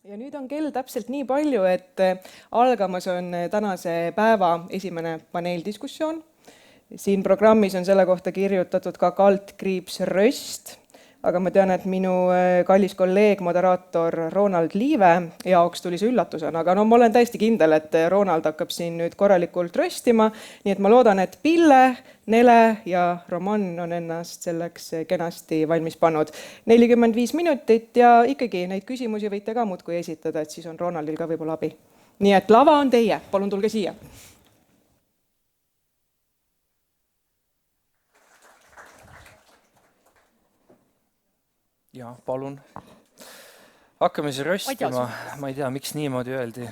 Ja nüüd on kell täpselt nii palju, et algamas on tänase päeva esimene paneeldiskussioon. Siin programmis on selle kohta kirjutatud ka kaldkriips röst, aga ma tean, et minu kallis kolleeg, moderaator Ronald Liive jaoks tuli see üllatusena, aga ma olen täiesti kindel, et Ronald hakkab siin nüüd korralikult röstima, nii et ma loodan, et Pille, Nele ja Roman on ennast selleks kenasti valmis pannud. 45 minutit ja ikkagi neid küsimusi võite ka muudkui esitada, et siis on Ronaldil ka võib-olla abi. Nii et lava on teie, palun tulge siia. Ja, palun. Hakkame siis röstima. Ma ei tea, miks niimoodi öeldi.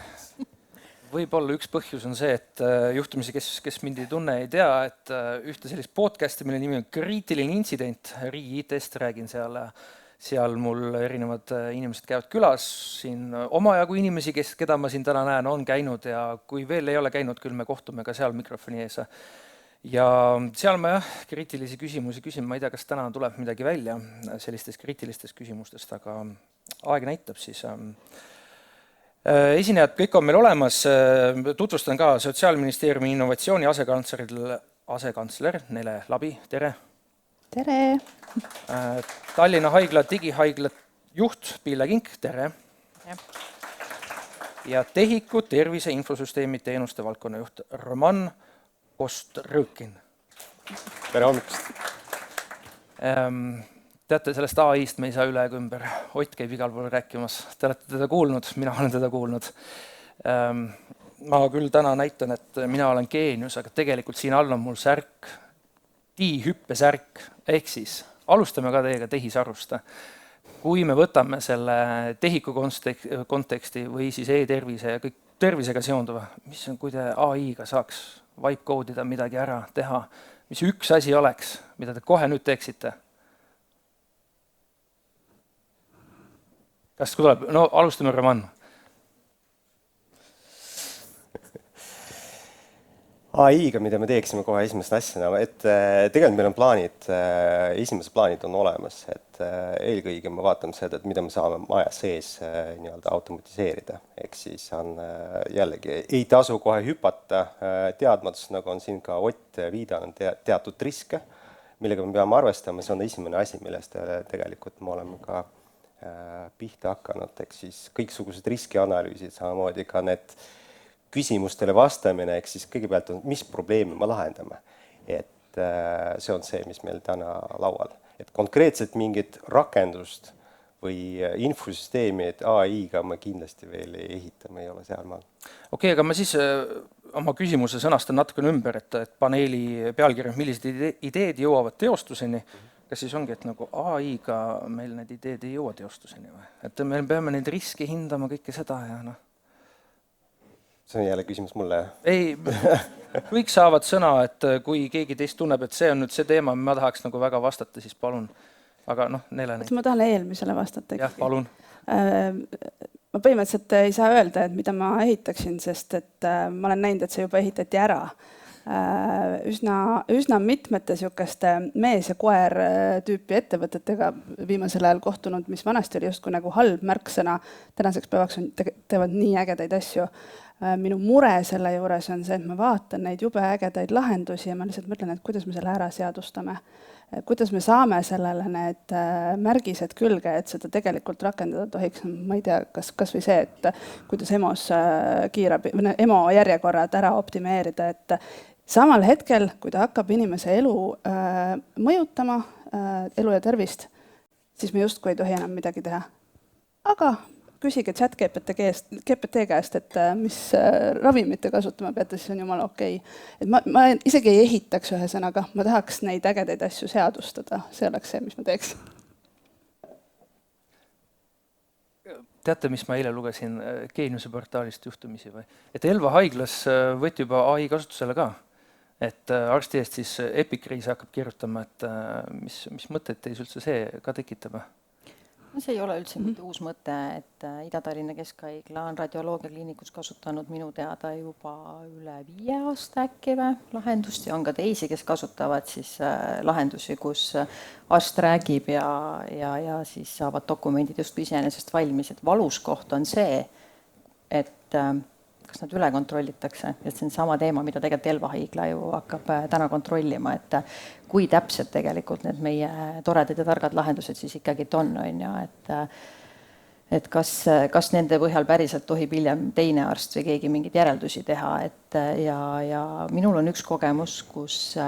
Võib-olla üks põhjus on see, et juhtumisi, kes mind ei tunne, ei tea, et ühte sellist podcasti, mille nimi on Kriitiline intsident, riigi IT-st räägin seal mul erinevad inimesed käivad külas, siin omajagu inimesi, keda ma siin täna näen, on käinud ja kui veel ei ole käinud, küll me kohtume ka seal mikrofoni ees. Ja seal ma kriitilisi küsimusi küsin, ma ei tea, kas täna tuleb midagi välja sellistest kriitilistest küsimustest, aga aeg näitab siis. Esinejad kõik on meil olemas, tutvustan ka Sotsiaalministeeriumi innovatsiooni asekantsler Nele Labi, tere! Tere! Tallinna Haigla digihaigla juht Pille Kink, tere! Ja TEHIK-u tervise infosüsteemi teenuste valdkonna juht Roman Kostrõkin. Tere hommikust! Teate, sellest AI-st me ei saa üle ega ümber. Ott käib igal pool rääkimas. Te olete teda kuulnud, mina olen teda kuulnud. Ma küll täna näitan, et mina olen geenius, aga tegelikult siin all on mul särk, hüppesärk, ehk siis alustame ka teiega tehisarust. Kui me võtame selle TEHIK-u konteksti või siis e-tervise ja kõik tervisega seonduva, mis on, kui te AI-ga saaks vibe-code'ida midagi ära teha, mis üks asi oleks, mida te kohe nüüd teeksite? Kas tuleb? No alustame, Roman. AI-ga, mida me teeksime kohe esimest asjana, et tegelikult meil on plaanid, esimesed plaanid on olemas, et eelkõige me vaatame seda, et mida me saame maja sees nii-öelda automatiseerida. Ehk siis on jällegi, ei tasu kohe hüpata teadmatus, nagu on siin ka Ott viidanud teatud riske, millega me peame arvestama, see on esimene asi, millest tegelikult me oleme ka pihta hakanud, ehk siis kõiksugused riskianalüüsid, samamoodi ka need küsimustele vastamine, ehk siis kõigepealt on, mis probleemi me lahendame. Et see on see, mis meil täna laual. Et konkreetselt mingit rakendust või infosüsteemi, et AI-ga me kindlasti veel ei ehita, me ei ole seal maal. Okei, aga ma siis oma küsimuse sõnastan natukene ümber, et paneeli pealkirjad, millised ideed jõuavad teostuseni. Kas siis ongi, et nagu AI-ga meil need ideed ei jõua teostuseni või? Et me peame neid riske hindama kõike seda ja noh. See on jälle küsimus mulle. Ei, kõik saavad sõna, et kui keegi teist tunneb, et see on nüüd see teema, ma tahaks nagu väga vastata, siis palun. Aga noh, Nele neid. Ma tahan eelmisele vastata. Jah, palun. Ma põhimõtteliselt ei saa öelda, et mida ma ehitaksin, sest et ma olen näinud, et see juba ehitati ära. Üsna mitmete sihukeste mees- ja koer tüüpi ettevõtetega viimasel ajal kohtunud, mis vanasti oli justkui nagu halb märksõna, tänaseks päevaks teevad nii ägedaid asju. Minu mure selle juures on see, et ma vaatan neid jube ägedaid lahendusi ja ma lihtsalt mõtlen, et kuidas me selle ära seadustame. Kuidas me saame sellele need märgised külge, et seda tegelikult rakendada tohiks, ma ei tea, kas või see, et kuidas EMO järjekorrad ära optimeerida, et samal hetkel, kui ta hakkab inimese elu mõjutama, elu ja tervist, siis me justkui ei tohi enam midagi teha. Aga küsige ChatGPT käest, et mis ravimite kasutama peate, siis on jumala okei. Et ma isegi ei ehitaks ühe sõnaga, ma tahaks neid ägedaid asju seadustada. See oleks see, mis ma teeks. Teate, mis ma eile lugesin Geeniuse portaalist juhtumisi või? Et Elva haiglas võeti juba AI kasutusele ka. Et arsti eest siis Epikriis hakkab kirjutama, et mis mõtteid teis üldse see ka tekitab? See ei ole üldse mitte uus mõte, et Ida-Tallinna Keskhaigla on radioloogiakliinikus kasutanud minu teada juba üle 5 aasta äkki lahendust ja on ka teisi, kes kasutavad siis lahendusi, kus arst räägib ja siis saavad dokumendid just iseenesest valmis, et valus koht on see, et kas nad üle kontrollitakse, et see on sama teema, mida tegelikult Elva haigla ju hakkab täna kontrollima, et kui täpselt tegelikult need meie toredad ja targad lahendused siis ikkagi on ja et kas nende põhjal päriselt tohib hiljem teine arst või keegi mingeid järeldusi teha, et ja minul on üks kogemus, kus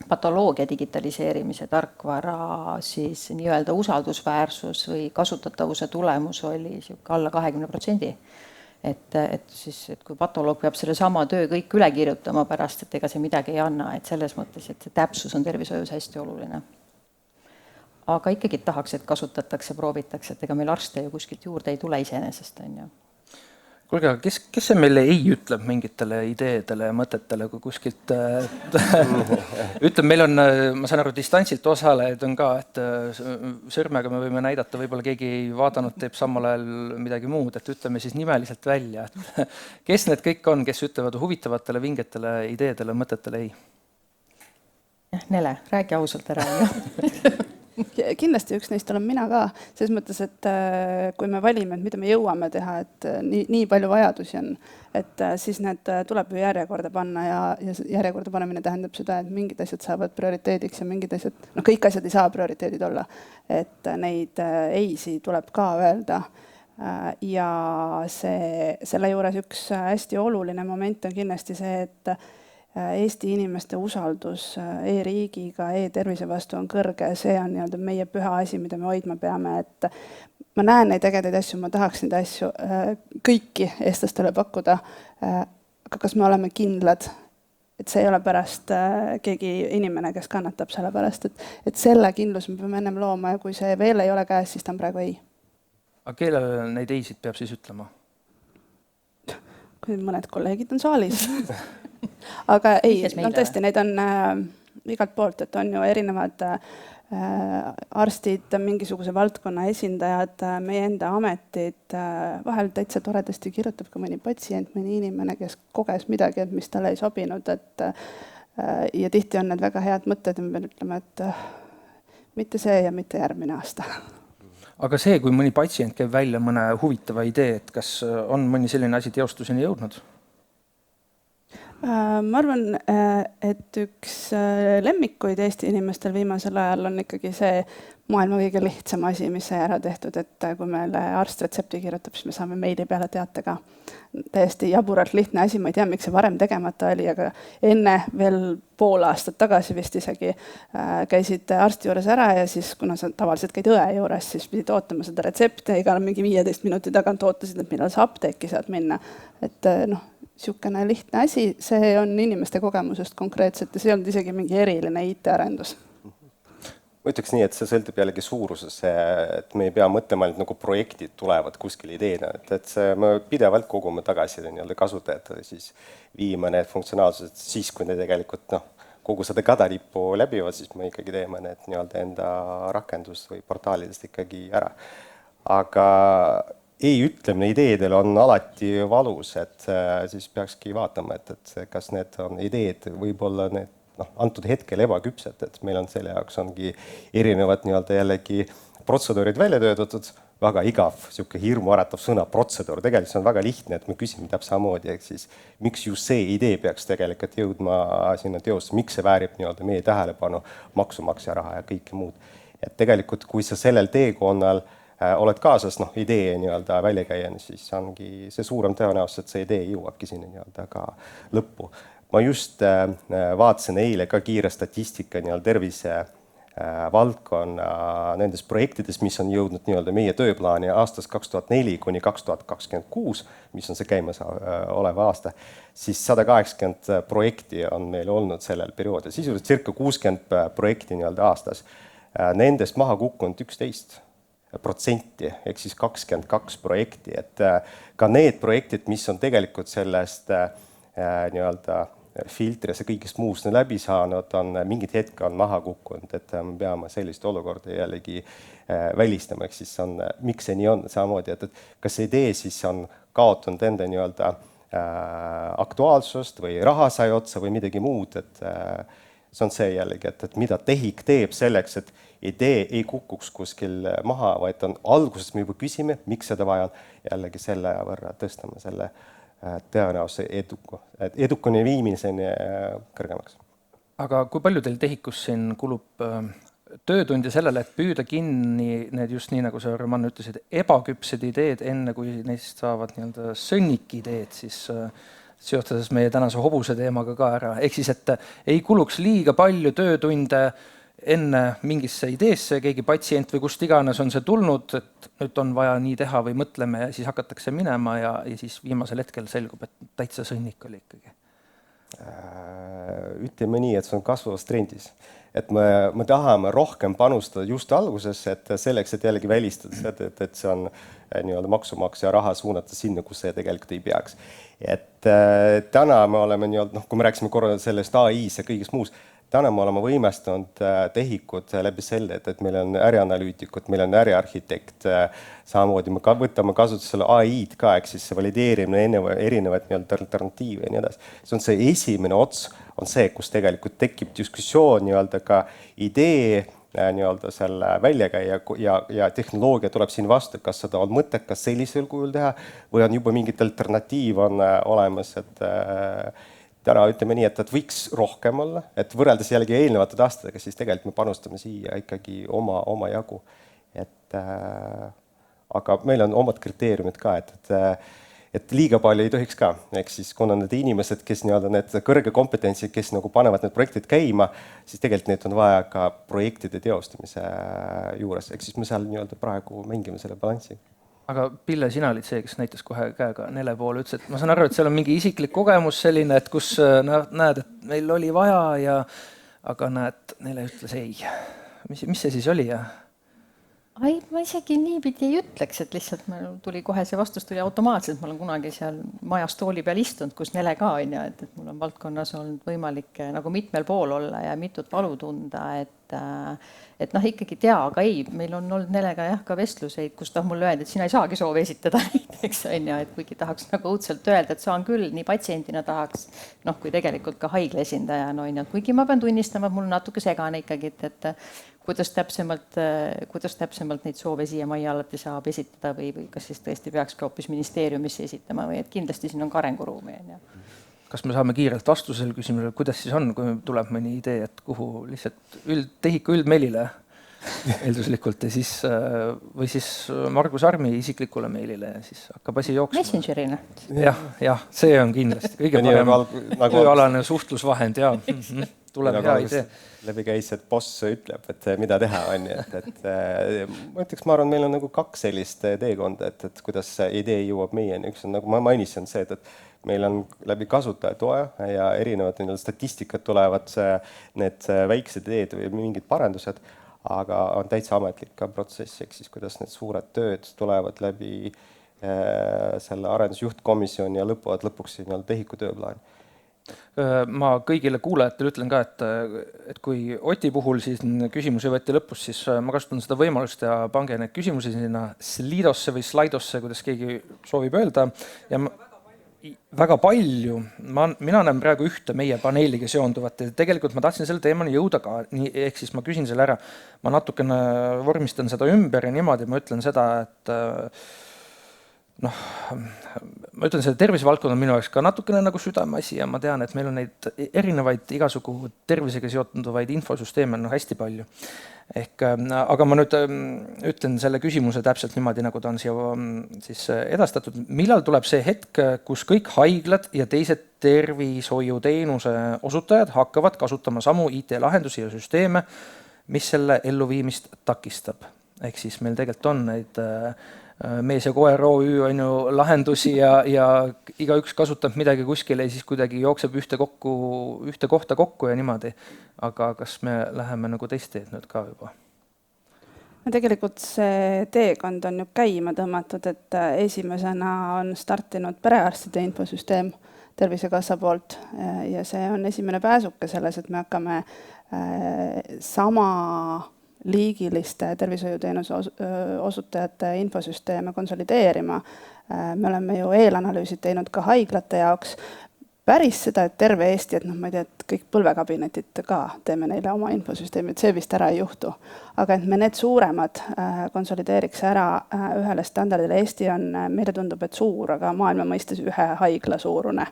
patoloogia digitaliseerimise tarkvara siis nii-öelda usaldusväärsus või kasutatavuse tulemus oli alla 20%. Et kui patoloog peab selle sama töö kõik üle kirjutama pärast, et ega see midagi ei anna, et selles mõttes, et see täpsus on tervishoius hästi oluline. Aga ikkagi tahaks, et kasutatakse, proovitakse, et ega meil arste ju kuskilt juurde ei tule iseenesest. Kuulge, aga kes see meile ei ütleb mingitele ideedele ja mõtetele, kui kuskilt ütleb, meil on, ma saan aru, distantsilt osalejaid on ka, et sõrmega me võime näidata, võib-olla keegi ei vaadanud, teeb samal ajal midagi muud, et ütleme siis nimeliselt välja, et kes need kõik on, kes ütlevad huvitavatele, vingetele ideedele, mõtetele ei? Nele, räägi ausalt ära. Kindlasti üks neist olen mina ka, selles mõttes, et kui me valime, et mida me jõuame teha, et nii palju vajadusi on, et siis need tuleb ju järjekorda panna ja järjekorda panemine tähendab seda, et mingid asjad saavad prioriteediks ja mingid asjad, kõik asjad ei saa prioriteedid olla, et neid eisi tuleb ka öelda. Ja selle juures üks hästi oluline moment on kindlasti see, et Eesti inimeste usaldus e-riigiga, e-tervise vastu on kõrge, see on nii-öelda meie püha asi, mida me hoidma peame, et ma näen neid ägedaid asju, ma tahaks neid asju kõiki eestlastele pakkuda, aga kas me oleme kindlad, et see ei ole pärast keegi inimene, kes kannatab selle pärast, et selle kindlus me peame ennem looma ja kui see veel ei ole käes, siis ta on praegu ei. Aga kellele neid eisid peab siis ütlema? Kui mõned kolleegid on saalis. Aga ei, tõesti, neid on igalt poolt, et on ju erinevad arstid, mingisuguse valdkonna esindajad, meie enda ametid, vahel täitsa toredasti kirjutab ka mõni patsient, mõni inimene, kes koges midagi, et mis talle ei sobinud, ja tihti on need väga head mõtted ja me peame ütlema, et mitte see ja mitte järgmine aasta. Aga see, kui mõni patsient käib välja mõne huvitava idee, et kas on mõni selline asi teostuseni jõudnud? Ma arvan, et üks lemmikuid Eesti inimestel viimasel ajal on ikkagi see maailma kõige lihtsam asi, mis sai ära tehtud, et kui meile arst retsepti kirjutab, siis me saame meili peale teatega. Täiesti jaburalt lihtne asi, ma ei tea, miks see varem tegemata oli, aga enne veel pool aastat tagasi vist isegi käisid arsti juures ära ja siis, kuna sa tavaliselt käid õe juures, siis pidid ootama seda retsepti, iga mingi 15 minuti tagant ootasid, et millal sa apteeki saad minna. Et niisugune lihtne asi, see on inimeste kogemusest konkreetselt ja see on isegi mingi eriline IT-arendus. Ma ütleks nii, et see sõltub jällegi suuruses, et me ei pea mõtlema, et nagu projektid tulevad kuskil ideena, et me pidevalt kogume tagasi kasutajatele, siis viime need funktsionaalsused, siis kui need tegelikult kogu seda kadalippu läbivad, siis me ikkagi teeme need enda rakendust või portaalidest ikkagi ära. Aga ei-ütlemine ideedel on alati valus, et siis peakski vaatama, et kas need on ideed, võib-olla need antud hetkel ebaküpsed, et meil on selle jaoks ongi erinevad jällegi protseduurid välja töötatud, väga igav, sihuke hirmuäratav sõna protseduur, tegelikult see on väga lihtne, et me küsime täpselt samamoodi, ehk siis miks just see idee peaks tegelikult jõudma sinna teosse, miks see väärib meie tähelepanu, maksumaksja raha ja kõike muud. Et tegelikult, kui sa sellel teekonnal oled kaasas idee välja käian, siis ongi see suurem tõenäosus, et see idee jõuabki sinna ka lõppu. Ma just vaatasin eile ka kiire statistika tervise valdkonna nendes projektides, mis on jõudnud meie tööplaani aastast 2004 kuni 2026, mis on see käimas olev aasta, siis 180 projekti on meil olnud sellel perioodil, sisuliselt circa 60 projekti aastas. Nendest maha kukkunud 11%, ehk siis 22 projekti, et ka need projektid, mis on tegelikult sellest filtris ja kõigist muust läbi saanud, on mingid hetk on maha kukkunud, et me peame sellist olukorda jällegi välistama, ehk siis on, miks see nii on, samamoodi, et kas see idee siis on kaotanud enda nii-öelda aktuaalsust või raha sai otsa või midagi muud, et see on see jällegi, et mida TEHIK teeb selleks, et idee ei kukuks kuskil maha, vaid on alguses me juba küsime, miks seda vaja on, jällegi selle võrra tõstame selle tõenäolise edukani viimiseni kõrgemaks. Aga kui palju teil TEHIK-us siin kulub töötundi sellele, et püüda kinni need just nii, nagu sa, Roman, ütlesid, ebaküpsed ideed, enne kui neist saavad nii-öelda sõnnikideed, siis seostades meie tänase hobuse teemaga ka ära. Ehk siis, et ei kuluks liiga palju töötunde enne mingisse ideesse, keegi patsient või kust iganes on see tulnud, et nüüd on vaja nii teha või mõtleme ja siis hakatakse minema ja siis viimasel hetkel selgub, et täitsa sõnnik oli ikkagi. Ütleme nii, et see on kasvavas trendis. Et me tahame rohkem panustada just alguses, et selleks, et jällegi välistada seda, et see on nii-öelda maksumaksja raha suunata sinna, kus see tegelikult ei peaks. Et täna me oleme nii-öelda, kui me rääksime korra sellest AI-s ja kõigest muus, täna me oleme võimestanud TEHIK-ud läbi selle, et meil on ärianalüütikud, meil on äriarhitekt, samamoodi me võtame kasutusele AI-d ka, ehk siis valideerimine erinevaid nii-öelda alternatiive ja nii edasi. See on see esimene ots, on see, kus tegelikult tekib diskussioon nii-öelda ka idee nii-öelda selle väljakäija ja tehnoloogia tuleb siin vastu, kas seda on mõttekas sellisel kujul teha või on juba mingit alternatiiv on olemas, et täna ütleme nii, et võiks rohkem olla, et võrreldes jällegi eelnevate aastatega, siis tegelikult me panustame siia ikkagi oma jagu. Aga meil on omad kriteeriumid ka, et liiga palju ei tohiks ka. Ehk siis kuna need inimesed, kes need kõrge kompetentsid, kes panevad need projektid käima, siis tegelikult need on vaja ka projektide teostamise juures. Ehk siis me seal praegu mängime selle balanssi. Aga Pille, sina olid see, kes näitas kohe käega Nele poole, ütles, et ma saan aru, et seal on mingi isiklik kogemus selline, et kus näed, et meil oli vaja, aga näed, Nele ütles ei. Mis see siis oli? Ai, ma isegi niipidi ei ütleks, et lihtsalt tuli kohe see vastus tuli automaatselt. Ma olen kunagi seal majas tooli peal istunud, kus Nele ka on, et mul on valdkonnas olnud võimalik nagu mitmel pool olla ja mitut valu tunda, et ikkagi tea, aga ei, meil on olnud Nelega ka vestluseid, kus ta mulle öeldi, et sina ei saagi soovi esitada näiteks, et kuigi tahaks nagu õudselt öelda, et saan küll, nii patsiendina tahaks, kui tegelikult ka haigla esindajana on, kuigi ma pean tunnistama, et mul natuke segane ikkagi, et kuidas täpsemalt neid soove siia majja alati saab esitada või kas siis tõesti peaks ka hoopis ministeeriumisse esitama või et kindlasti siin on ka arenguruumi. Kas me saame kiirelt vastusele küsimusele, kuidas siis on, kui tuleb mõni idee, et kuhu lihtsalt TEHIK-u üldmeilile eelduslikult ja siis, või siis Margus Armi isiklikule meilile ja siis hakkab asi jooksma. Messengerina. Jah, see on kindlasti kõige parem tööalane suhtlusvahend ja tuleb hea idee. Läbi käis, et boss ütleb, et mida teha on. Ma ütleks, ma arvan, meil on kaks sellist teekonda, et kuidas idee jõuab meieni. Üks on, nagu ma mainisin, see, et meil on läbi kasutajatoe ja erinevad statistikad tulevad need väiksed ideed või mingid parendused, aga on täitsa ametlik ka protsess, ehk siis kuidas need suured tööd tulevad läbi selle arendusjuhtkomisjoni ja lõpuvad lõpuks TEHIK-u tööplaani. Ma kõigile kuulajatele ütlen ka, et kui Oti puhul siis küsimusi võeti lõpus, siis ma kasutan seda võimalust ja pange need küsimusi sinna Slidosse või Slidosse, kuidas keegi soovib öelda. Ja väga palju, mina näen praegu ühte meie paneeliga seonduvat ja tegelikult ma tahtsin selle teemani jõuda ka, ehk siis ma küsin selle ära, ma natukene vormistan seda ümber ja niimoodi ma ütlen seda, et ma ütlen, see tervisevaldkond on minu jaoks ka natukene nagu südameasi ja ma tean, et meil on neid erinevaid igasugu tervisega seotunduvaid infosüsteeme on hästi palju. Aga ma nüüd ütlen selle küsimuse täpselt niimoodi, nagu ta on siia siis edastatud. Millal tuleb see hetk, kus kõik haiglad ja teised tervishoiuteenuse osutajad hakkavad kasutama samu IT-lahendusi ja süsteeme, mis selle elluviimist takistab? Ehk siis meil tegelikult on neid Mees ja Koer OÜ on ju lahendusi ja igaüks kasutab midagi kuskile ja siis kuidagi jookseb ühte kohta kokku ja niimoodi. Aga kas me läheme nagu teist teed nüüd ka juba? Tegelikult see teekond on ju käima tõmmatud, et esimesena on startinud perearstide infosüsteem. Tervisekassa poolt ja see on esimene pääsuke selles, et me hakkame sama liigiliste tervishoiuteenuse osutajate infosüsteeme konsolideerima. Me oleme ju eelanalüüsid teinud ka haiglate jaoks. Päris seda, et terve Eesti, et ma ei tea, et kõik põlvekabinetid ka teeme neile oma infosüsteemi, et see vist ära ei juhtu. Aga et me need suuremad konsolideeriks ära ühele standardile. Eesti on, meile tundub, et suur, aga maailma mõistes ühe haigla suurune.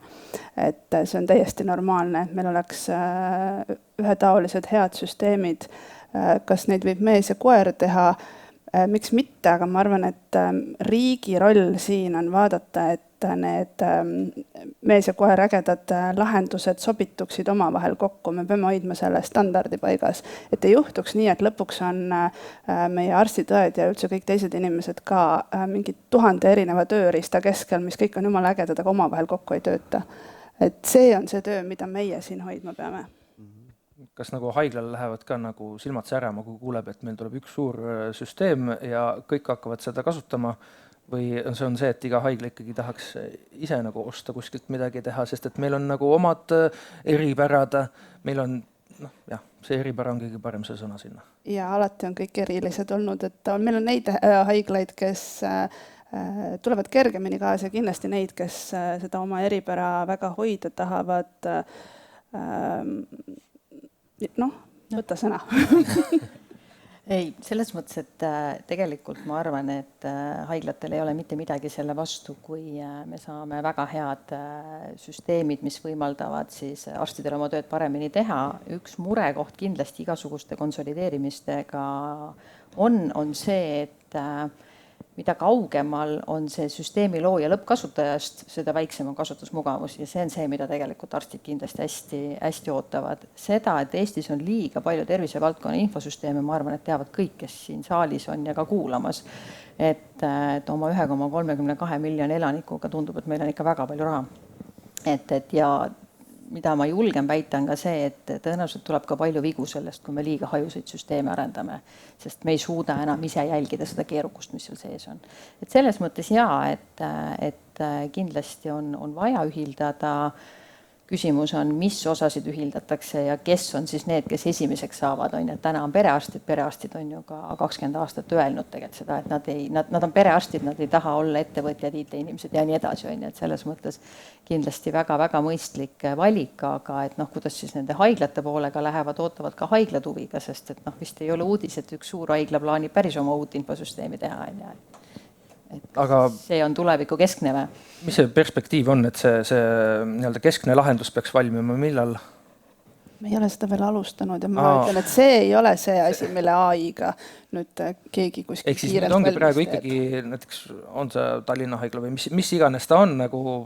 Et see on täiesti normaalne, et meil oleks ühetaolised head süsteemid. Kas neid võib mees ja koer teha? Miks mitte, aga ma arvan, et riigi roll siin on vaadata, et need mees ja koer ägedad lahendused sobituksid omavahel kokku. Me peame hoidma selle standardi paigas, et ei juhtuks nii, et lõpuks on meie arstid-õed ja üldse kõik teised inimesed ka mingi 1000 erineva tööriista keskel, mis kõik on jumala ägedad, aga omavahel kokku ei tööta. Et see on see töö, mida meie siin hoidma peame. Kas nagu haiglal lähevad ka nagu silmad särama, kui kuuleb, et meil tuleb üks suur süsteem ja kõik hakkavad seda kasutama või see on see, et iga haigla ikkagi tahaks ise nagu osta kuskilt midagi teha, sest et meil on nagu omad eripärad, meil on, see eripära on kõige parem see sõna sinna. Ja alati on kõik erilised olnud, et meil on neid haiglaid, kes tulevad kergemini kaasa ja kindlasti neid, kes seda oma eripära väga hoida tahavad. Võtta sõna. Ei, selles mõttes, et tegelikult ma arvan, et haiglatel ei ole mitte midagi selle vastu, kui me saame väga head süsteemid, mis võimaldavad siis arstidel oma tööd paremini teha. Üks murekoht kindlasti igasuguste konsolideerimistega on see, et mida kaugemal on see süsteemi looja lõppkasutajast, seda väiksem on kasutusmugavus ja see on see, mida tegelikult arstid kindlasti hästi ootavad. Seda, et Eestis on liiga palju tervisevaldkonna infosüsteeme, ma arvan, et teavad kõik, kes siin saalis on ja ka kuulamas, et oma 1,32 miljoni elanikuga tundub, et meil on ikka väga palju raha. Ja mida ma julgen väita on ka see, et tõenäoliselt tuleb ka palju vigu sellest, kui me liiga hajuseid süsteeme arendame, sest me ei suuda enam ise jälgida seda keerukust, mis seal sees on. Et selles mõttes et kindlasti on vaja ühildada. Küsimus on, mis osasid ühildatakse ja kes on siis need, kes esimeseks saavad. Täna on perearstid on ju ka 20 aastat öelnud tegelikult seda, et nad on perearstid, nad ei taha olla ettevõtjad, IT-inimesed ja nii edasi. Et selles mõttes kindlasti väga-väga mõistlik valik, aga et kuidas siis nende haiglate poolega lähevad, ootavad ka haiglad huviga, sest et vist ei ole uudis, et üks suur haigla plaanib päris oma uut infosüsteemi teha. Aga see on tuleviku keskne või? Mis see perspektiiv on, et see nii-öelda keskne lahendus peaks valmima, millal? Me ei ole seda veel alustanud ja ma ütlen, et see ei ole see asi, mille AI-ga nüüd keegi kuskil kiirelt valmis. Ehk siis nüüd ongi praegu ikkagi, näiteks on see Tallinna haigla või mis iganes ta on, nagu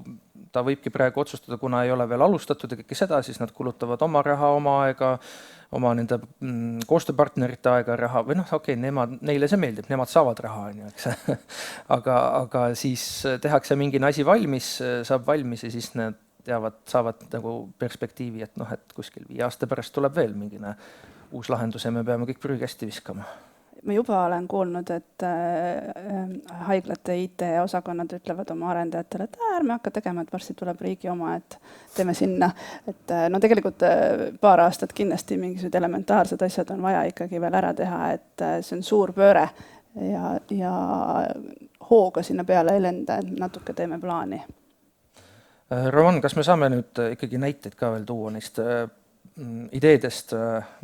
ta võibki praegu otsustada, kuna ei ole veel alustatud ja kõike seda, siis nad kulutavad oma raha, oma aega, oma nende koostööpartnerite aega raha või neile see meeldib, nemad saavad raha, aga siis tehakse mingi asi valmis, saab valmis ja siis need saavad nagu perspektiivi, et kuskil 5 aasta pärast tuleb veel mingine uus lahendus ja me peame kõik prügikasti viskama. Ma juba olen kuulnud, et haiglate IT-osakonnad ütlevad oma arendajatele, et ärme hakka tegema, et varsti tuleb riigi oma, et teeme sinna. Et tegelikult paar aastat kindlasti mingisugused elementaarsed asjad on vaja ikkagi veel ära teha, et see on suur pööre ja hooga sinna peale ei lenda, et natuke teeme plaani. Roman, kas me saame nüüd ikkagi näiteid ka veel tuua neist ideedest,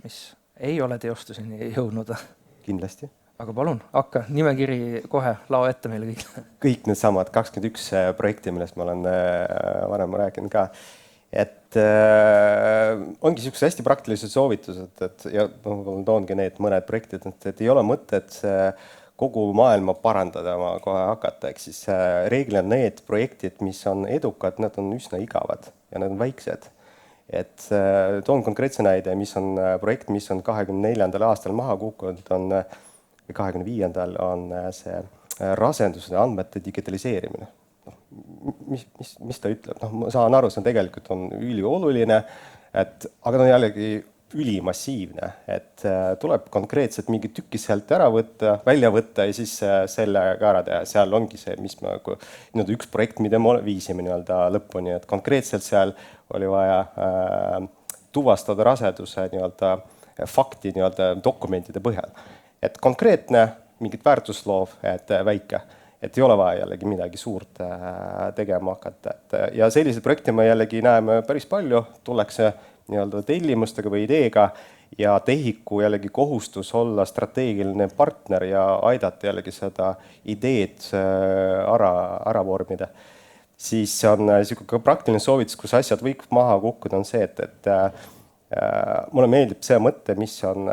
mis ei ole teostuseni jõudnud? Kindlasti. Aga palun, hakka nimekiri kohe lao ette meile kõik. Kõik need samad 21 projekti, millest ma olen varem rääkinud ka. Et ongi sellised hästi praktilised soovitused, ja toongi need mõned projektid, et ei ole mõtet kogu maailma parandada oma kohe hakata. Ehk siis reeglina need projektid, mis on edukad, need on üsna igavad ja need on väiksed. Et toon konkreetse näide, mis on projekt, mis on 24. aastal maha kukkunud, 25. on see rasenduse andmete digitaliseerimine. Mis ta ütleb? Ma saan aru, see tegelikult on ülioluline, aga ta on jällegi ülimassiivne, et tuleb konkreetselt mingi tükki sealt ära võtta, välja võtta ja siis selle ka ära teha. Seal ongi see, mis me nii-öelda üks projekt, mida me viisime nii-öelda lõpuni, et konkreetselt seal oli vaja tuvastada raseduse nii-öelda fakti nii-öelda dokumentide põhjal. Et konkreetne, mingit väärtusloov, et väike, et ei ole vaja jällegi midagi suurt tegema hakata. Ja selliseid projekte me jällegi näeme päris palju, tullakse nii-öelda tellimustega või ideega ja TEHIK-u jällegi kohustus olla strateegiline partner ja aidata jällegi seda ideed ära vormida. Siis on ka praktiline soovitus, kus asjad võivad maha kukkuda, on see, et mulle meeldib see mõte, mis on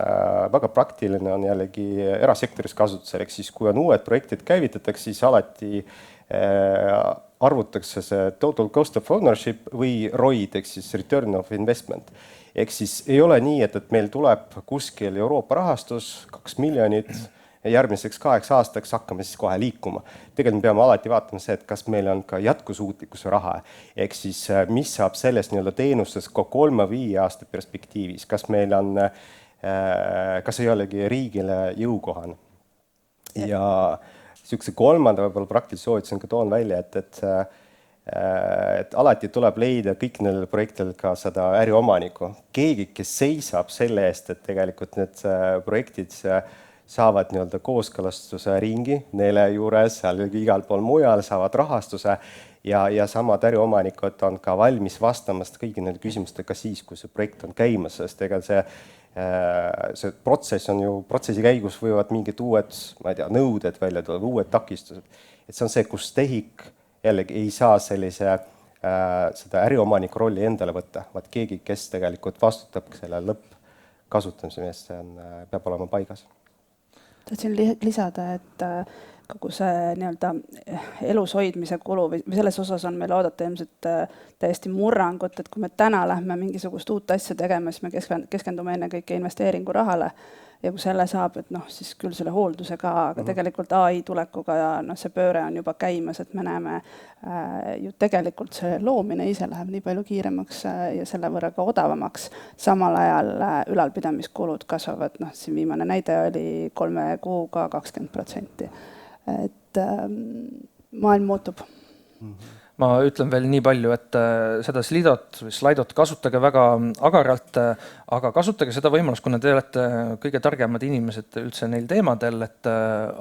väga praktiline, on jällegi erasektoris kasutusel, ehk siis kui on uued projektid käivitatakse, siis alati arvutakse see total cost of ownership või ROI, ehk siis return of investment. Ehk siis ei ole nii, et meil tuleb kuskil Euroopa rahastus 2 miljonit ja järgmiseks 8 aastaks hakkame siis kohe liikuma. Tegelikult me peame alati vaatama see, et kas meil on ka jätkusuutlikkuse raha. Ehk siis mis saab sellest nii-öelda teenustest 3-5 aasta perspektiivis, kas meil on, kas ei olegi riigile jõukohane. Ja niisuguse kolmanda võib-olla praktilise soovitusena ka toon välja, et alati tuleb leida kõik neil projektidel ka seda äriomaniku. Keegi, kes seisab selle eest, et tegelikult need projektid saavad nii-öelda kooskõlastuse ringi neile juures, seal igal pool mujal saavad rahastuse ja samad äriomanikud on ka valmis vastamast kõigi nende küsimustega siis, kui see projekt on käimas, sest ega see protsess on ju, protsessi käigus võivad mingid uued, ma ei tea, nõuded välja tulla, uued takistused. Et see on see, kus TEHIK jällegi ei saa sellise seda äriomaniku rolli endale võtta, vaid keegi, kes tegelikult vastutab selle lõppkasutamise eest, see peab olema paigas. Tahtsin lisada, et kogu see nii-öelda elus hoidmise kulu või selles osas on meil oodata ilmselt täiesti murrangut, et kui me täna lähme mingisugust uut asja tegema, siis me keskendume enne kõike investeeringurahale ja kui selle saab, et siis küll selle hoolduse ka, aga tegelikult AI tulekuga ja see pööre on juba käimas, et me näeme ju tegelikult see loomine ise läheb nii palju kiiremaks ja selle võrra ka odavamaks. Samal ajal ülalpidamiskulud kasvavad, siin viimane näide oli 3 kuuga 20%. Et maailm muutub. Ma ütlen veel nii palju, et seda Slidot kasutage väga agaralt, aga kasutage seda võimalust, kuna te olete kõige targemad inimesed üldse neil teemadel, et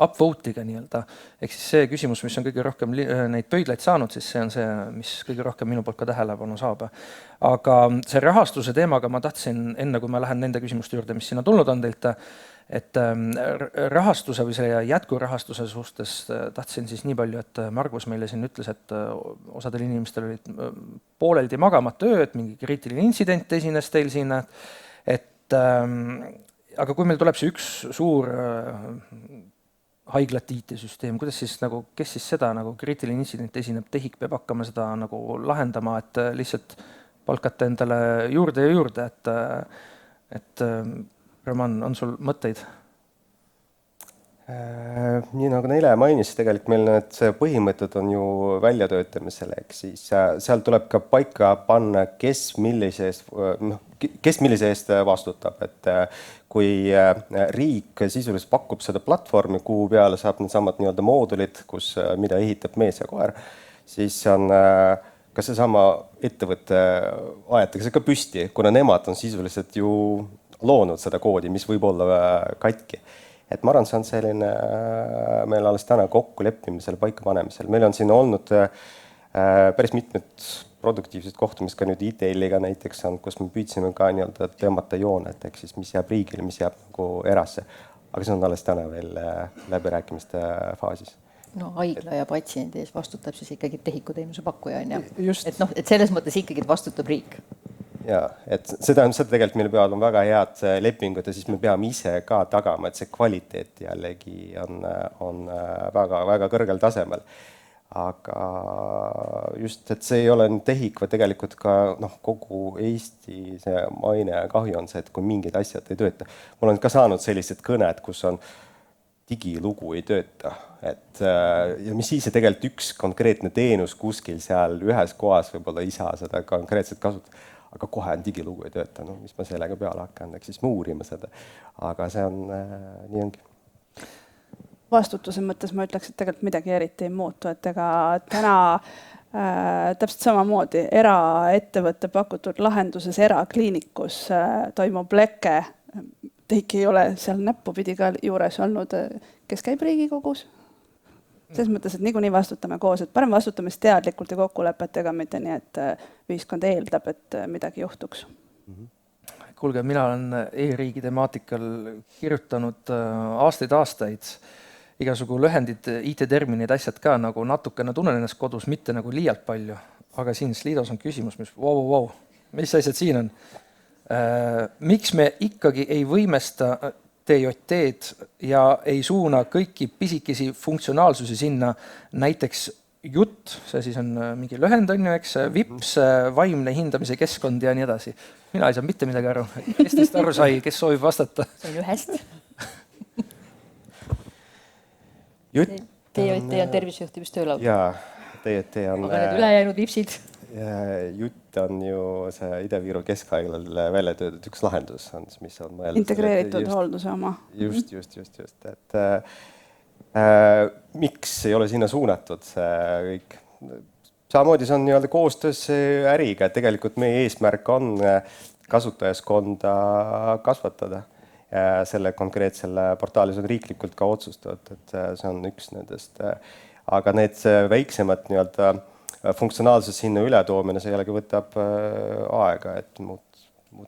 upvote'iga nii-öelda. Ehk siis see küsimus, mis on kõige rohkem neid pöidlaid saanud, siis see on see, mis kõige rohkem minu poolt ka tähelepanu saab. Aga see rahastuse teemaga ma tahtsin, enne kui ma lähen nende küsimuste juurde, mis sinna tulnud on teilt, et rahastuse või selle jätkurahastuse suhtes tahtsin siis nii palju, et Margus meile siin ütles, et osadel inimestel olid pooleldi magamata ööd, mingi kriitiline intsident esines teil siin, aga kui meil tuleb see üks suur haiglate IT-süsteem, kuidas siis kes siis seda kriitiline intsident esineb, TEHIK peab hakkama seda lahendama, et lihtsalt palkate endale juurde ja juurde, et Roman, on sul mõtteid? Nii nagu Nele mainis, tegelikult meil need põhimõtted on ju väljatöötamisel, ehk siis seal tuleb ka paika panna, kes millise eest vastutab, et kui riik sisuliselt pakub seda platvormi, kuhu peale saab needsamad nii-öelda moodulid, mida ehitab mees ja koer, siis on ka seesama ettevõtte aetakse ka püsti, kuna nemad on sisuliselt ju loonud seda koodi, mis võib olla katki. Et ma arvan, see on selline, meil alles täna kokkuleppimisel, paika panemisel. Meil on siin olnud päris mitmed produktiivsed kohtumist ka nüüd e-tailiga näiteks on, kus me püüdsime ka nii-öelda tõmmata joonet, ehk siis mis jääb riigile, mis jääb erasse. Aga see on alles täna veel läbirääkimiste faasis. Haigla ja patsiendi ees vastutab siis ikkagi TEHIK-u teenuse pakkuja. Et selles mõttes ikkagi vastutab riik. Ja, et seda tegelikult meil peavad on väga head lepingud ja siis me peame ise ka tagama, et see kvaliteet jällegi on väga, väga kõrgel tasemel. Aga just, et see ei ole TEHIK, või tegelikult ka kogu Eesti see maine kahju on see, et kui mingid asjad ei tööta. Mul on ka saanud sellised kõned, kus on digilugu ei tööta. Ja mis siis tegelikult üks konkreetne teenus kuskil seal ühes kohas võib-olla ei saa seda konkreetselt kasutada. aga kohe on digilugu ei tööta, no mis ma sellega peale hakkan, eks siis ma uurima seda. Aga see on, nii ongi. Vastutuse mõttes ma ütleks, et tegelikult midagi eriti ei muutu, et ega täna täpselt samamoodi eraettevõtte pakutud lahenduses erakliinikus toimub leke. TEHIK ei ole seal näppupidi ka juures olnud, kes käib Riigikogus. Selles mõttes, et niikuinii vastutame koos, et parem vastutame teadlikult ja kokkulepetega, mitte nii, et ühiskond eeldab, et midagi juhtuks. Kuulge, mina olen e-riigi temaatikal kirjutanud aastaid, igasugu lühendid, IT-terminid, asjad ka nagu natukene tunnen ennast kodus, mitte nagu liialt palju. Aga siin Slidos on küsimus, mis asjad siin on? Miks me ikkagi ei võimesta TJT-d ja ei suuna kõiki pisikesi funktsionaalsusi sinna, näiteks JUT, see siis on mingi lühend, on ju, eks, VIPS, vaimne hindamise keskkond ja nii edasi. Mina ei saa mitte midagi aru. Kes teist aru sai, kes soovib vastata? See on ühest. TJT on tervisejuhtimistöölaud. Jaa, TJT on... Aga need ülejäänud vipsid? JUT on ju see Ida-Viru Keskhaiglal välja töödud üks lahendus, mis on mõeldud... Integreeritud hoolduse oma. Just. Et miks ei ole sinna suunatud see kõik? Samamoodi see on nii-öelda koostöös äriga, et tegelikult meie eesmärk on kasutajaskonda kasvatada. Selle konkreetsele portaalis on riiklikult ka otsustatud, et see on üks nendest. Aga need väiksemad nii-öelda funktsionaalsus sinna ületoomine, see jällegi võtab aega, et muud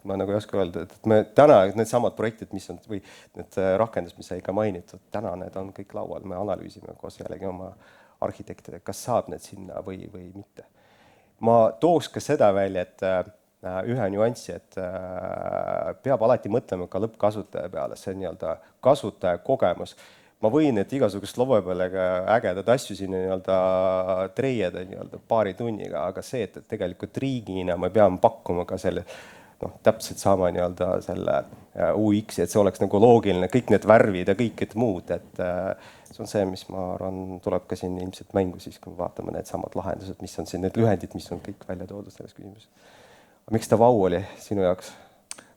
ma nagu ei oska öelda, et me täna need samad projektid, mis on, või need rakendus, mis sai ka mainitud, täna need on kõik laual, me analüüsime koos jällegi oma arhitektidega, kas saab need sinna või mitte. Ma tooks ka seda välja, et ühe nüanssi, et peab alati mõtlema ka lõppkasutaja peale, see nii-öelda kasutaja kogemus. Ma võin, et igasugust lovo pealega ägedad asju sinna nii-öelda treieda nii-öelda paari tunniga, aga see, et tegelikult riigina me peame pakkuma ka selle täpselt sama nii-öelda selle UX, et see oleks nagu loogiline, kõik need värvid ja kõik et muud, et see on see, mis ma arvan, tuleb ka siin ilmselt mängu siis, kui me vaatame need samad lahendused, mis on siin, need lühendid, mis on kõik välja toodud selles küsimuses. Miks ta vau oli sinu jaoks?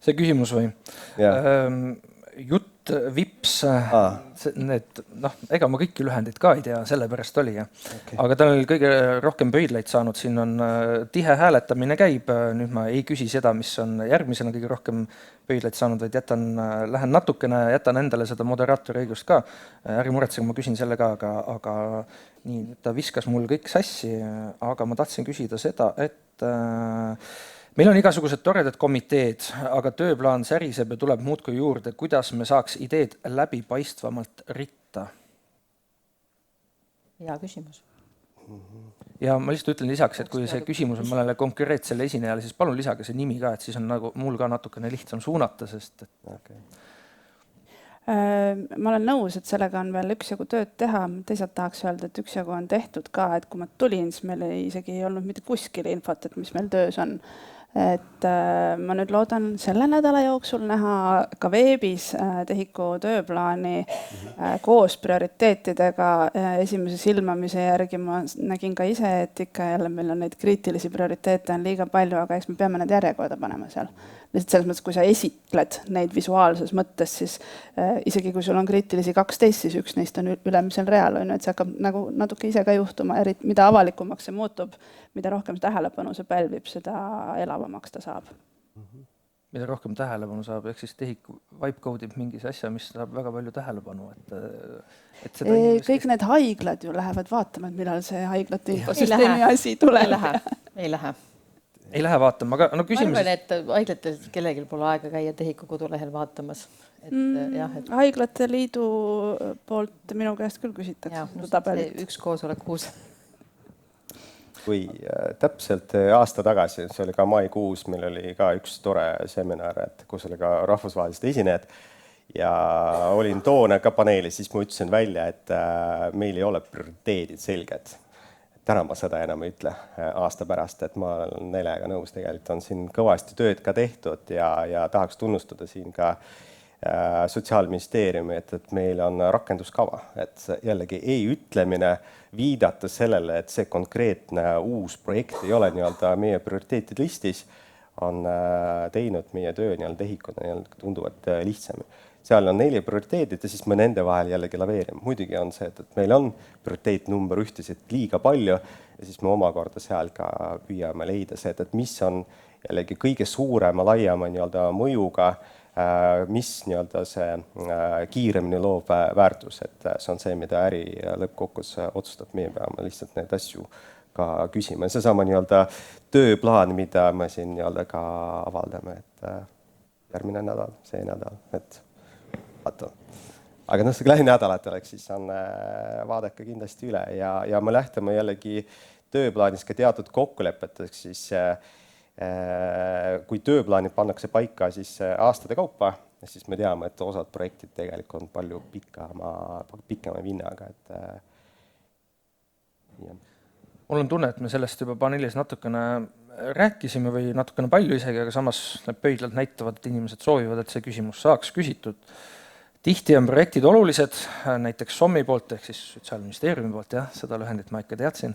See küsimus või? JUT, VIPS, need, ega ma kõiki lühendid ka ei tea, sellepärast oli. Okay. Aga ta oli kõige rohkem pöidlaid saanud, siin on tihe hääletamine käib, nüüd ma ei küsi seda, mis on järgmisena kõige rohkem pöidlaid saanud, vaid lähen natukene, jätan endale seda moderaatori õigust ka. Ärge muretsega, ma küsin selle ka, aga nii, ta viskas mul kõik sassi, aga ma tahtsin küsida seda, et meil on igasugused toredad komiteed, aga tööplaan säriseb ja tuleb muudkui juurde. Kuidas me saaks ideed läbipaistvamalt ritta? Hea küsimus. Ja ma lihtsalt ütlen lisaks, et kui see küsimus on mõnele konkreetsele esinejale, siis palun lisage see nimi ka, et siis on nagu mul ka natukene lihtsam suunata, sest... Okay. Ma olen nõus, et sellega on veel üksjagu tööd teha. Teisalt tahaks öelda, et üksjagu on tehtud ka, et kui ma tulin, siis meil isegi ei olnud mitte kuskil infot, et mis meil töös on. Et ma nüüd loodan selle nädala jooksul näha ka veebis TEHIK-u tööplaani koos prioriteetidega. Esimese silmamise järgi ma nägin ka ise, et ikka jälle meil on neid kriitilisi prioriteete on liiga palju, aga eks me peame need järjekorda panema seal. Lihtsalt selles mõttes, kui sa esitled neid visuaalses mõttes, siis isegi kui sul on kriitilisi 12, siis üks neist on ülemisel real, et see hakkab nagu natuke ise ka juhtuma, mida avalikumaks see muutub, mida rohkem tähelepanu see pälvib, seda elavamaks ta saab. Mida rohkem tähelepanu saab, ehk siis TEHIK vibecode'ib mingis asja, mis saab väga palju tähelepanu. Et seda kõik need haiglad ju lähevad vaatama, et millal see haiglate infosüsteemi asi tuleb. Ei lähe. Ei lähe vaatama, aga küsimus... Ma arvan, et haiglatel kellelgi pole aega käia TEHIK-u kodulehel vaatamas. Haiglate liidu poolt minu käest küll küsitakse. Üks koosolek kuus. Kui täpselt aasta tagasi, see oli ka maikuus, meil oli ka üks tore seminar, kus oli ka rahvusvahelised esinejad ja olin toona ka paneelis, siis ma ütlesin välja, et meil ei ole prioriteedid selged. Täna ma seda enam ei ütle aasta pärast, et ma olen nelega nõus, tegelikult on siin kõvasti tööd ka tehtud ja tahaks tunnustada siin ka Sotsiaalministeeriumi, et meil on rakenduskava, et jällegi ei ütlemine viidata sellele, et see konkreetne uus projekt ei ole nii-öelda meie prioriteetide listis, on teinud meie töö nii-öelda TEHIK-una tunduvalt lihtsam. Seal on 4 prioriteedid ja siis me nende vahel jällegi laveerime. Muidugi on see, et meil on prioriteet number 1 liiga palju ja siis me omakorda seal ka püüame leida see, et mis on jällegi kõige suurema, laiema nii-öelda mõjuga, mis nii-öelda see kiiremini loov väärtus, et see on see, mida äri lõppkokkuvõttes otsustab, meie peame lihtsalt neid asju ka küsima. Seesama nii-öelda tööplaan, mida me siin nii-öelda ka avaldame, et järgmine nädal, see nädal, et vaata. Aga see lähinädalat oleks, siis on vaadake kindlasti üle ja me lähtume jällegi tööplaanis ka teatud kokkulepeteks, siis kui tööplaanid pannakse paika siis aastate kaupa, siis me teame, et osad projektid tegelikult on palju pikema vinnaga, et jah. Mul on tunne, et me sellest juba paneelis natukene rääkisime või natukene palju isegi, aga samas need pöidlad näitavad, et inimesed soovivad, et see küsimus saaks küsitud. Tihti on projektid olulised, näiteks SOM-i poolt ehk siis Sotsiaalministeeriumi poolt, jah, seda lühendit ma ikka teadsin,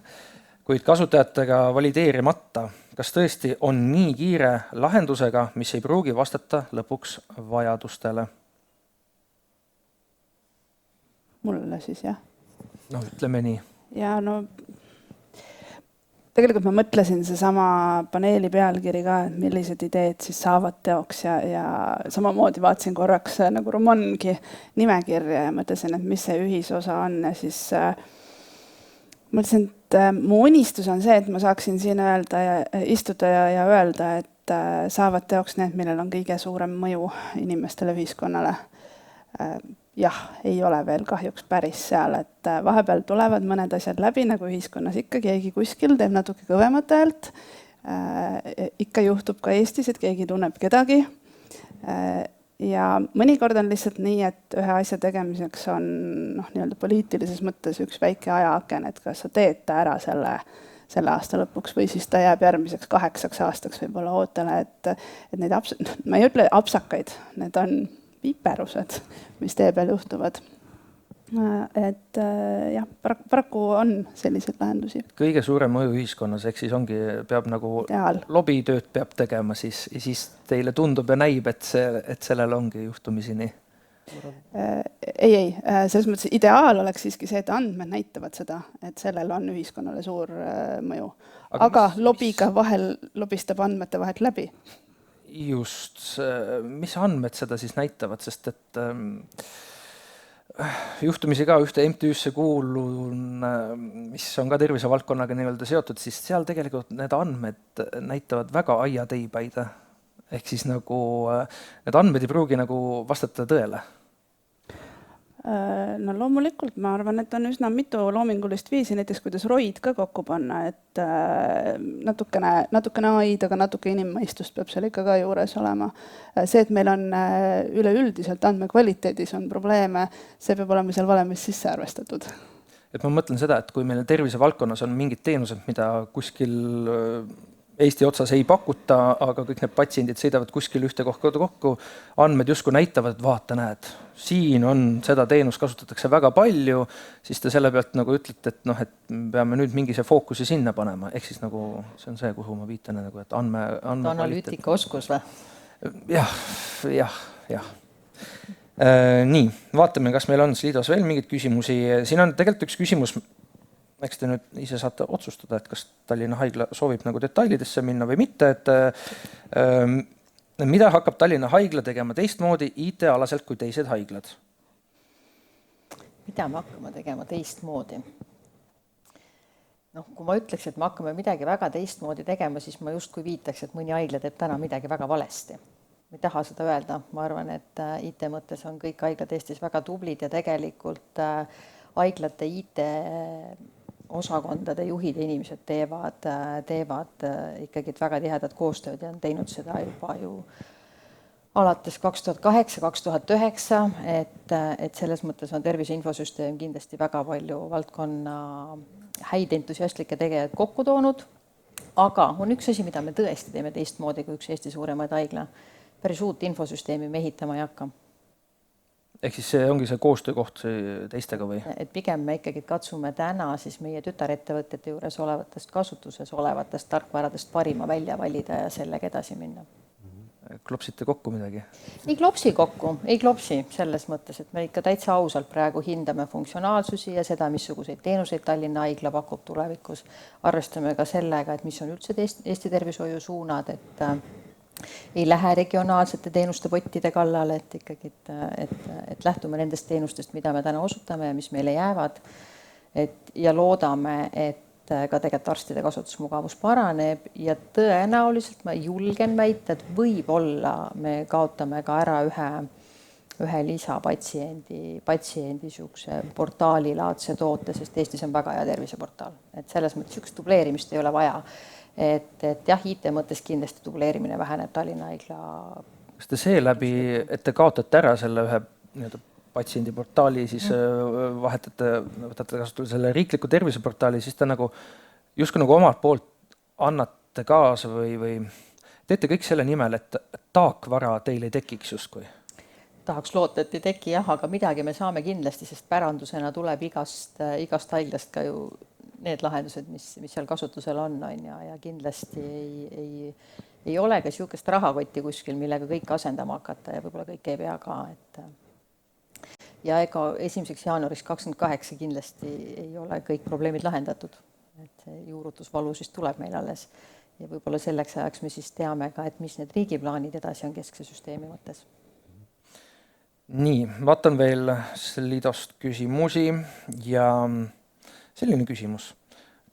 kuid kasutajatega valideerimata. Kas tõesti on nii kiire lahendusega, mis ei pruugi vastata lõpuks vajadustele? Mulle siis, jah. No ütleme nii. Ja no tegelikult ma mõtlesin seesama paneeli pealkiri ka, et millised ideed siis saavad teoks ja samamoodi vaatasin korraks nagu Romangi nimekirja ja mõtlesin, et mis see ühisosa on ja siis mõtlesin, et mu unistus on see, et ma saaksin siin öelda ja istuda ja öelda, et saavad teoks need, millel on kõige suurem mõju inimestele, ühiskonnale. Jah, ei ole veel kahjuks päris seal, et vahepeal tulevad mõned asjad läbi, nagu ühiskonnas ikka keegi kuskil teeb natuke kõvemat häält. Ikka juhtub ka Eestis, et keegi tunneb kedagi. Ja mõnikord on lihtsalt nii, et ühe asja tegemiseks on nii-öelda poliitilises mõttes üks väike ajaaken, et kas sa teed ta ära selle aasta lõpuks või siis ta jääb järgmiseks 8 aastaks võib-olla ootele, et neid ma ei ütle apsakaid, need on viperused, mis tee peal juhtuvad. Et jah, paraku on selliseid lahendusi. Kõige suurem mõju ühiskonnas, ehk siis ongi, peab nagu lobitööd peab tegema, siis teile tundub ja näib, et sellel ongi juhtumisi nii? Ei, selles mõttes ideaal oleks siiski see, et andmed näitavad seda, et sellel on ühiskonnale suur mõju. Aga lobiga vahel lobistab andmete vahelt läbi. Just, mis andmed seda siis näitavad, sest et juhtumisi ka ühte MTÜ-sse kuulun, mis on ka tervisevaldkonnaga nii-öelda seotud, siis seal tegelikult need andmed näitavad väga aiateibaid. Ehk siis nagu need andmed ei pruugi nagu vastata tõele. No loomulikult ma arvan, et on üsna mitu loomingulist viisi, näiteks kuidas roid ka kokku panna, et natukene AID, aga natuke inimmõistust peab seal ikka ka juures olema. See, et meil on üleüldiselt andmekvaliteedis on probleeme, see peab olema seal valemis sisse arvestatud. Et ma mõtlen seda, et kui meil tervisevaldkonnas on mingid teenused, mida kuskil Eesti otsas ei pakuta, aga kõik need patsiendid sõidavad kuskil ühte kokku, andmed justkui näitavad, et vaata näed, siin on seda teenust kasutatakse väga palju, siis te selle pealt nagu ütlete, et et peame nüüd mingi see fookusi sinna panema, ehk siis nagu see on see, kuhu ma viitan, et andme analüütika oskus või? Jah. Nii, vaatame, kas meil on Slidos veel mingeid küsimusi. Siin on tegelikult üks küsimus, eks te nüüd ise saate otsustada, et kas Tallinna Haigla soovib nagu detailidesse minna või mitte, et mida hakkab Tallinna Haigla tegema teistmoodi IT-alaselt kui teised haiglad? Mida me hakkame tegema teistmoodi? Kui ma ütleks, et me hakkame midagi väga teistmoodi tegema, siis ma justkui viitaks, et mõni haigla teeb täna midagi väga valesti. Ma ei taha seda öelda. Ma arvan, et IT mõttes on kõik haiglad Eestis väga tublid ja tegelikult haiglate IT osakondade juhid ja inimesed teevad ikkagi väga tihedat koostööd ja on teinud seda juba ju alates 2008-2009, et selles mõttes on tervise infosüsteem kindlasti väga palju valdkonna häid entusiastlikke tegejaid kokku toonud, aga on üks asi, mida me tõesti teeme teistmoodi kui üks Eesti suuremaid haigla. Päris uut infosüsteemi me ehitama ei hakka. ehk siis see ongi see koostöökoht teistega või? Et pigem me ikkagi katsume täna siis meie tütarettevõtete juures olevatest kasutuses olevatest tarkvaradest parima välja valida ja sellega edasi minna. Klopsite kokku midagi? Ei klopsi kokku, ei klopsi selles mõttes, et me ikka täitsa ausalt praegu hindame funktsionaalsusi ja seda, missuguseid teenuseid Tallinna Haigla pakub tulevikus. Arvestame ka sellega, et mis on üldse Eesti tervishoiu suunad, et ei lähe regionaalsete teenuste pottide kallale, et ikkagi, et lähtume nendest teenustest, mida me täna osutame ja mis meile jäävad. Ja loodame, et ka tegelikult arstide kasutusmugavus paraneb ja tõenäoliselt ma julgen väita, et võib-olla me kaotame ka ära ühe lisapatsiendi niisuguse portaalilaadse toote, sest Eestis on väga hea terviseportaal. Et selles mõttes üks dubleerimist ei ole vaja. Et jah, IT mõttes kindlasti dubleerimine väheneb Tallinna Haigla. Kas te seeläbi, et te kaotate ära selle ühe patsiendiportaali, siis võtate kasutusele selle riikliku terviseportaali, siis te nagu justkui nagu omalt poolt annate kaasa või teete kõik selle nimel, et taakvara teil ei tekiks justkui? Tahaks loota, et ei teki jah, aga midagi me saame kindlasti, sest pärandusena tuleb igast haiglast ka ju need lahendused, mis seal kasutusel on ja kindlasti ei ole ka niisugust rahakotti kuskil, millega kõik asendama hakata ja võib-olla kõik ei pea ka, ja ega 1. jaanuariks 2028 kindlasti ei ole kõik probleemid lahendatud. Et see juurutusvalu siis tuleb meil alles ja võib-olla selleks ajaks me siis teame ka, et mis need riigiplaanid edasi on keskse süsteemi mõttes. Nii, vaatan veel Liidost küsimusi ja selline küsimus.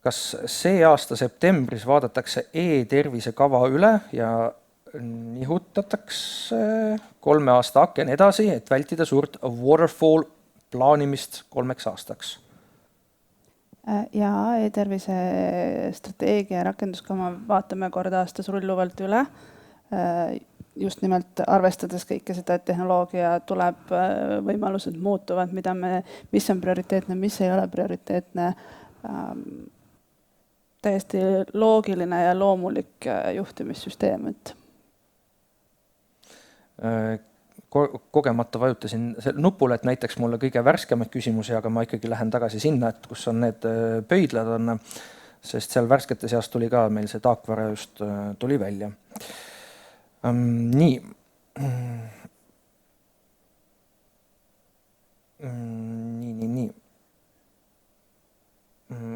Kas see aasta septembris vaadatakse e-tervise kava üle ja nihutatakse 3 aasta aken edasi, et vältida suurt waterfall plaanimist 3 aastaks? Ja e-tervise strateegia ja rakenduskava vaatame kord aastas rulluvalt üle. Just nimelt arvestades kõike seda, et tehnoloogia tuleb, võimalused muutuvad, mis on prioriteetne, mis ei ole prioriteetne. Täiesti loogiline ja loomulik juhtimissüsteem, et kogemata vajutasin nupule, et näiteks mulle kõige värskemaid küsimusi, aga ma ikkagi lähen tagasi sinna, et kus on need pöidlad on, sest seal värskete seast tuli ka meil see taakvara just tuli välja. Nii. Nii.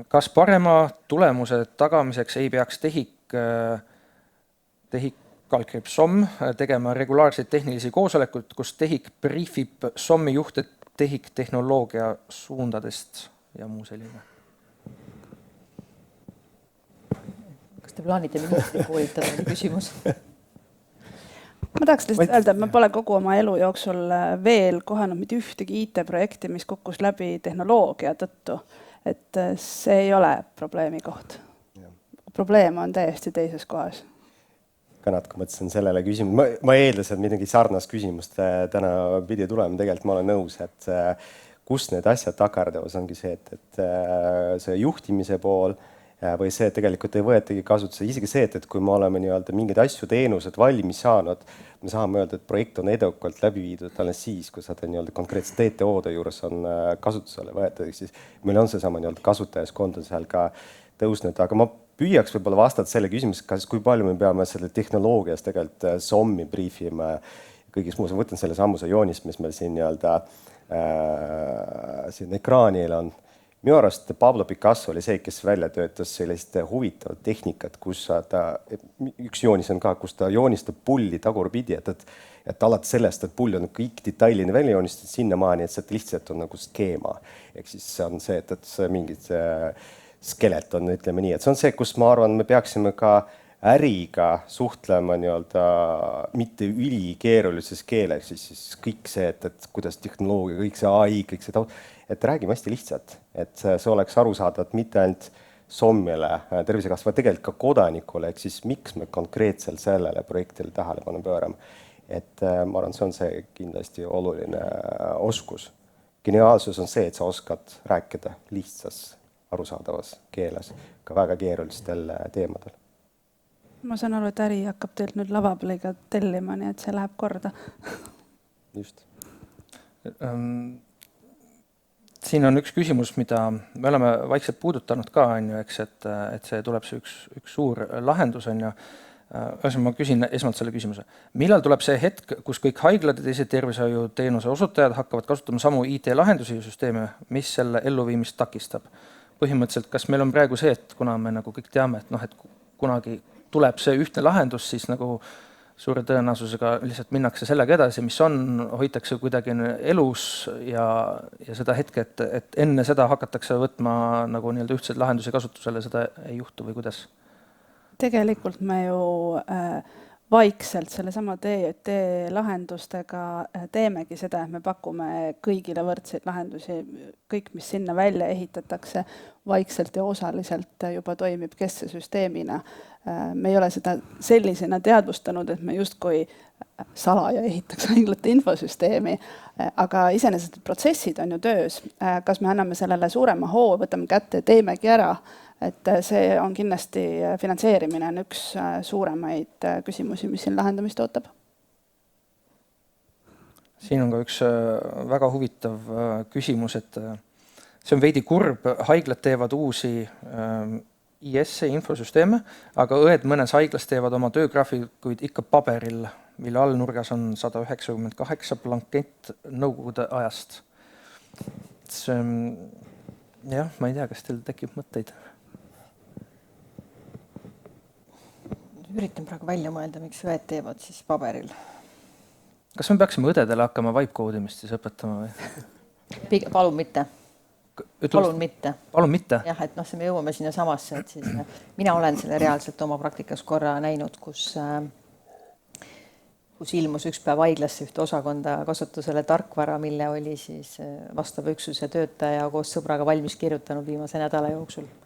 Kas parema tulemuse tagamiseks ei peaks TEHIK SOM tegema regulaarseid tehnilisi koosolekuid, kus TEHIK briefib SOM-i juhte TEHIK tehnoloogia suundadest ja muu selline? Kas te plaanite ministri koolitada küsimus? Ma tahaks lihtsalt öelda, et ma pole kogu oma elu jooksul veel kohanud mitte ühtegi IT-projekti, mis kukkus läbi tehnoloogia tõttu. Et see ei ole probleemi koht. Probleem on täiesti teises kohas. Ka natuke mõtlesin sellele küsimus. Ma eeldasin, et midagi sarnast küsimust täna pidi tulema. Tegelikult ma olen nõus, et kus need asjad takardavas ongi see, et see juhtimise pool või see tegelikult ei võetagi kasutusse. Isegi see, et kui me oleme mingid asju teenused valmis saanud, me saame öelda, et projekt on edukalt läbi viidud alles siis, kui seda konkreetselt TTO-de juures on kasutusele võetud. Siis meil on seesama kasutajaskond on seal ka tõusnud, aga ma püüaks võib-olla vastata selle küsimus, kui palju me peame selle tehnoloogias tegelikult SOM-i briefima kõigis muus. Ma võtan selle sammuse joonist, mis meil siin siin ekraanil on. Minu arust Pablo Picasso oli see, kes välja töötas sellist huvitavat tehnikat, kus üks joonis on ka, kus ta joonistab pulli tagurpidi, et alates sellest, et pull on kõik detailini välja joonistada sinnamaani, et see lihtsalt on nagu skeema. Ehk siis see on see, et see mingid skelet on, ütleme nii, et see on see, kus ma arvan, me peaksime ka äriga suhtlema mitte ülikeerulises keeles, siis kõik see, et kuidas tehnoloogia, kõik see AI, kõik see et räägime hästi lihtsalt, et see oleks arusaadav mitte ainult SOM-ile, tervisekasv, vaid tegelikult ka kodanikule, ehk siis miks me konkreetselt sellele projektile tähelepanu pöörame. Et ma arvan, see on see kindlasti oluline oskus. Geniaalsus on see, et sa oskad rääkida lihtsas, arusaadavas keeles ka väga keerulistel teemadel. Ma saan aru, et äri hakkab teilt nüüd Lavapliga tellima, nii et see läheb korda. Just. Siin on üks küsimus, mida me oleme vaikselt puudutanud ka, on ju, eks, et see tuleb see üks suur lahendus, on ju. Ühesõnaga, ma küsin esmalt selle küsimuse. Millal tuleb see hetk, kus kõik haiglad ja teised tervishoiuteenuse osutajad hakkavad kasutama samu IT-lahendusi ja süsteeme, mis selle elluviimist takistab? Põhimõtteliselt, kas meil on praegu see, et kuna me nagu kõik teame, et, et kunagi tuleb see ühtne lahendus, siis nagu suure tõenäosusega lihtsalt minnakse sellega edasi, mis on, hoitakse kuidagi elus ja seda hetke, et enne seda hakatakse võtma nagu nii-öelda ühtseid lahendusi kasutusele, seda ei juhtu või kuidas? Tegelikult me ju vaikselt sellesama DJT lahendustega teemegi seda, et me pakume kõigile võrdseid lahendusi, kõik, mis sinna välja ehitatakse, vaikselt ja osaliselt juba toimib kesksüsteemina. Me ei ole seda sellisena teadvustanud, et me justkui salaja ehitaks haiglate infosüsteemi, aga iseenesest protsessid on ju töös. Kas me anname sellele suurema hoo, võtame kätte ja teemegi ära, et see on kindlasti finantseerimine on üks suuremaid küsimusi, mis siin lahendamist ootab. Siin on ka üks väga huvitav küsimus, et see on veidi kurb, haiglad teevad uusi IS infosüsteeme, aga õed mõnes haiglas teevad oma töögraafikuid ikka paberil, mille allnurgas on 198 blankett nõukogude ajast. Jah, ma ei tea, kas teil tekib mõtteid? Üritan praegu välja mõelda, miks õed teevad siis paberil. Kas me peaksime õdedele hakkama vibe-koodimist siis õpetama või? Palun mitte. Palun mitte. Palun mitte? Jah, et me jõuame sinna samasse, et siis mina olen selle reaalselt oma praktikas korra näinud, kus ilmus üks päev haiglasse ühte osakonda kasutusele tarkvara, mille oli siis vastava üksuse töötaja koos sõbraga valmis kirjutanud viimase nädala jooksul.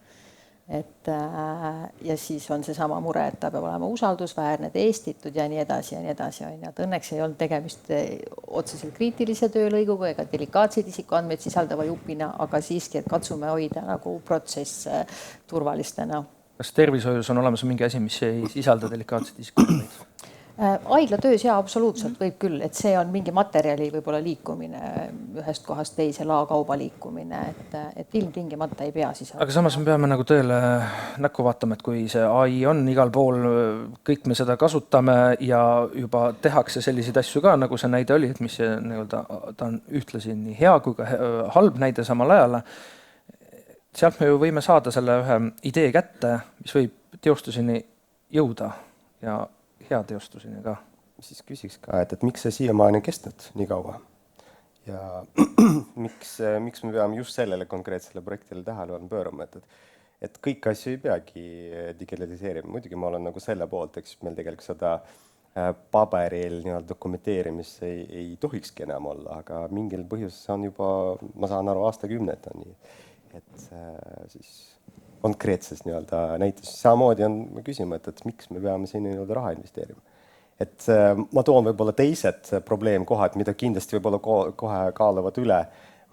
Ja siis on see sama mure, et ta peab olema usaldusväärne, testitud ja nii edasi ja nii edasi. Et õnneks ei olnud tegemist otseselt kriitilise töölõiguga ega delikaatseid isikuandmeid sisaldava jupina, aga siiski, et katsume hoida nagu protsess turvalistena. Kas tervishoius on olemas mingi asi, mis ei sisalda delikaatseid isikuandmeid? Haigla töös ja absoluutselt võib küll, et see on mingi materjali võib-olla liikumine ühest kohast teise, laokauba liikumine, et ilmtingimata ei pea sisaldama. Aga samas me peame nagu tõele näkku vaatama, et kui see AI on igal pool, kõik me seda kasutame ja juba tehakse selliseid asju ka, nagu see näide oli, et mis ta on ühtlasi nii hea kui ka halb näide samal ajal. Sealt me ju võime saada selle ühe idee kätte, mis võib teostuseni jõuda ja hea teostuseni ka. Siis küsiks ka, et miks see siiamaani kestnud nii kaua ja miks me peame just sellele konkreetsele projektile tähelepanu pöörama, et kõik asju ei peagi digitaliseerima. Muidugi ma olen nagu selle poolt, eks meil tegelikult seda paberil dokumenteerimist ei tohikski enam olla, aga mingil põhjusel on juba, ma saan aru, aastakümned on nii, et siis konkreetses näitus. Samamoodi on küsima, et miks me peame sinna raha investeerima. Et ma toon võib-olla teised probleemkohad, mida kindlasti võib-olla kohe kaaluvad üle,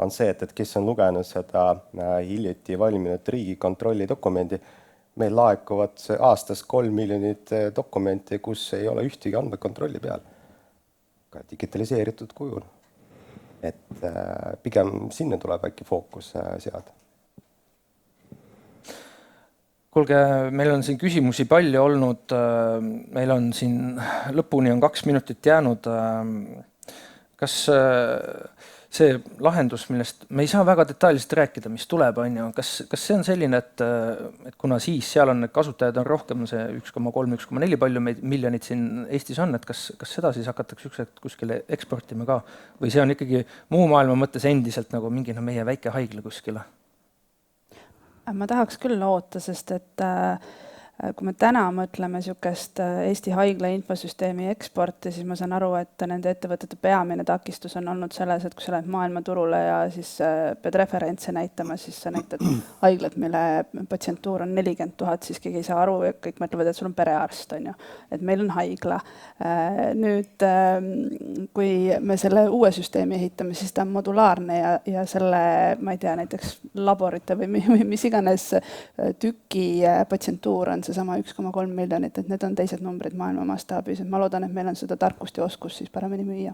on see, et kes on lugenud seda hiljuti valminud Riigikontrolli dokumendi, meil laekuvad aastas 3 miljonit dokumenti, kus ei ole ühtegi andmekontrolli peal. Ka digitaliseeritud kujul. Et pigem sinna tuleb äkki fookus seada. Kuulge, meil on siin küsimusi palju olnud, meil on siin lõpuni on 2 minutit jäänud. Kas see lahendus, millest me ei saa väga detailselt rääkida, mis tuleb, kas see on selline, et kuna siis seal on need kasutajad on rohkem, see 1,3–1,4 palju miljonit siin Eestis on, et kas seda siis hakatakse ükskord kuskile eksportima ka või see on ikkagi muu maailma mõttes endiselt nagu mingina meie väike haigla kuskile? Ma tahaks küll loota, sest et kui me täna mõtleme niisugust Eesti haigla infosüsteemi eksporti, siis ma saan aru, et nende ettevõtete peamine takistus on olnud selles, et kui sa lähed maailmaturule ja siis pead referentse näitama, siis sa näitad haiglat, mille patsientuur on 40 000, siis keegi ei saa aru ja kõik mõtlevad, et sul on perearst, on ju. Et meil on haigla. Nüüd, kui me selle uue süsteemi ehitame, siis ta on modulaarne ja selle, ma ei tea, näiteks laborite või mis iganes tüki patsientuur on seesama 1,3 miljonit, et need on teised numbrid maailma mastaabis. Ma loodan, et meil on seda tarkust ja oskust siis paremini müüa.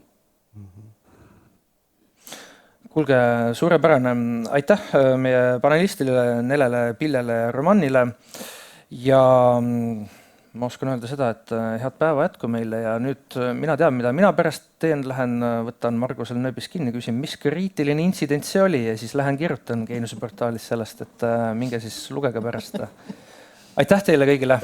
kuulge, suurepärane. Aitäh meie panelistile Nelele, Pillele ja Romanile. Ja ma oskan öelda seda, et head päeva jätku meile ja nüüd mina tean, mida mina pärast teen. Lähen võtan Margusel nööbis kinni, küsin, mis kriitiline intsident see oli ja siis lähen kirjutan Geeniuse portaalis sellest, et minge siis lugege pärast. Aitäh teile kõigile!